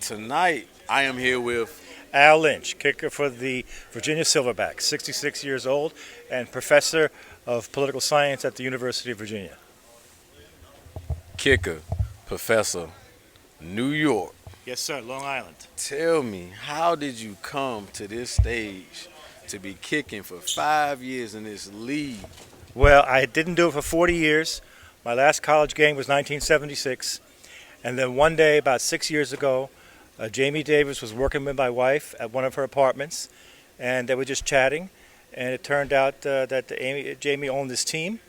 Tonight, I am here with Al Lynch, kicker for the Virginia Silverbacks, 66 years old and professor of political science at the University of Virginia. kicker, Professor, New York. Yes, sir, Long Island. Tell me, how did you come to this stage to be kicking for 5 years in this league? Well, I didn't do it for 40 years. My last college game was 1976. And then one day, about 6 years ago, Jamie Davis was working with my wife at one of her apartments, and they were just chatting. And it turned out that Jamie owned this team.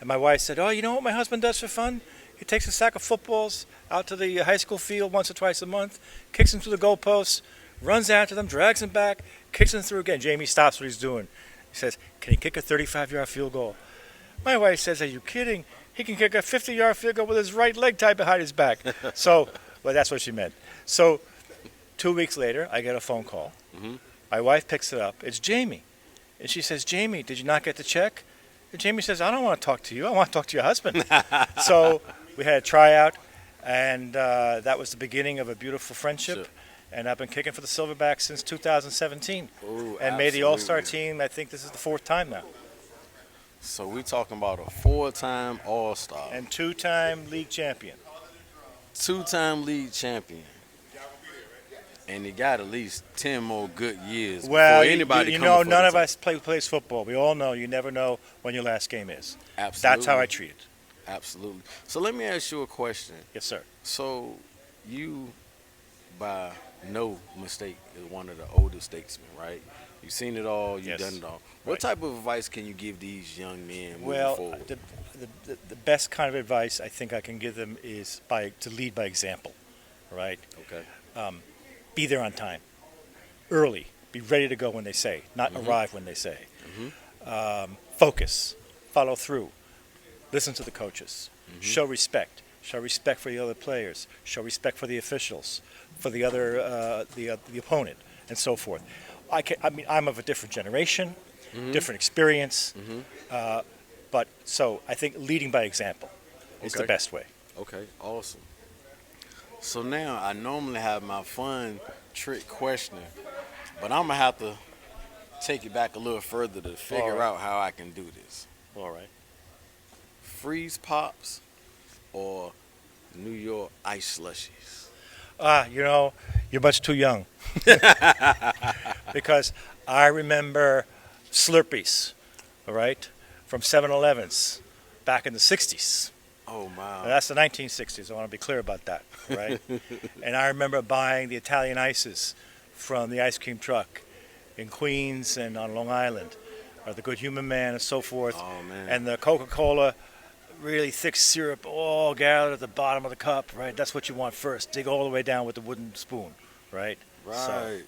And my wife said, "Oh, you know what my husband does for fun? He takes a sack of footballs out to the high school field once or twice a month, kicks them through the goalposts, runs after them, drags them back, kicks them through again." Jamie stops what he's doing. He says, "Can he kick a 35-yard field goal?" My wife says, "Are you kidding? He can kick a 50-yard field goal with his right leg tied behind his back." Well, that's what she meant. So 2 weeks later, I get a phone call. Mm-hmm. My wife picks it up. It's Jamie. And she says, "Jamie, did you not get the check?" And Jamie says, "I don't want to talk to you. I want to talk to your husband." So we had a tryout, and that was the beginning of a beautiful friendship. Sure. And I've been kicking for the Silverbacks since 2017 Ooh, and made the All-Star absolutely. team. I think this is the fourth time now. So we talking about a 4-time All-Star, And two-time league champion. 2-time league champion, and he got at least 10 more good years Well, before anybody you coming know, for none the of top. us plays football. We all know you never know when your last game is. Absolutely. That's how I treat it. Absolutely. So let me ask you a question. Yes, sir. So you, by no mistake, is one of the oldest statesmen, right? You've seen it all. You've Yes. done it all. What Right. type of advice can you give these young men moving Well, forward? the best kind of advice I think I can give them is to lead by example, right? Okay. Be there on time, early, be ready to go when they say, not Mhm. arrive when they say. Mhm. Focus, follow through, listen to the coaches, Mhm. show respect for the other players, show respect for the officials, for the the opponent, and so forth. I mean, I'm of a different generation, Mhm. different experience, Mhm. but so I think leading by example is the Okay. best way. Okay. Awesome. So now I normally have my fun trick question, but I'm gonna have to take it back a little further to figure right. out how I can do this. All right. Freeze pops or New York ice slushies? You know, you're much too young. Because I remember Slurpees, all right, from 7-Elevens back in the 60s. Oh my. That's the 1960s. I want to be clear about that, right? And I remember buying the Italian ices from the ice cream truck in Queens and on Long Island, or the Good Human Man and so forth. Oh man. And the Coca-Cola, really thick syrup, all gathered at the bottom of the cup, right? That's what you want first. Dig all the way down with the wooden spoon, right? Right. So,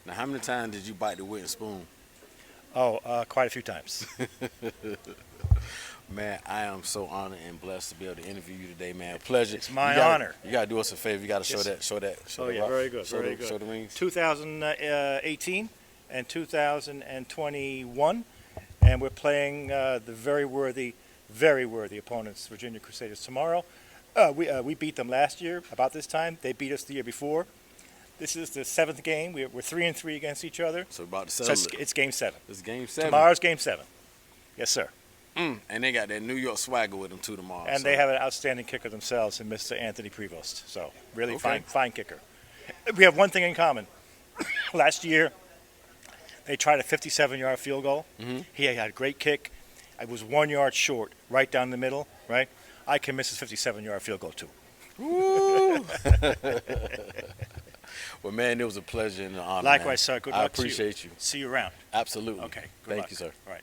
Now, how many times did you bite the wooden spoon? Quite a few times. Man, I am so honored and blessed to be able to interview you today, man. Pleasure. It's my You gotta- honor. You gotta do us a favor. You gotta show Yes. that. Show that. Show Oh, the yeah, rock- very good, Show very the, good. Show the rings. 2018 and 2021, and we're playing the very worthy opponents, Virginia Crusaders, tomorrow. We beat them last year about this time. They beat us the year before. This is the seventh game. We're 3-3 against each other. So about to So settle it's game 7. It's game 7. Tomorrow's game 7. Yes, sir. And they got that New York swagger with them too tomorrow. And so. they have an outstanding kicker themselves in Mr. Anthony Prevost. So really Okay. fine kicker. We have one thing in common. Last year, they tried a 57-yard field goal. Mhm. He had a great kick. I was 1 yard short, right down the middle, right? I can miss a 57-yard field goal, too. Woo! Well, man, it was a pleasure and an honor. Likewise, man. sir. Good I luck to you. appreciate you. See you around. Absolutely. Okay. Good Thank luck. you, sir. All right.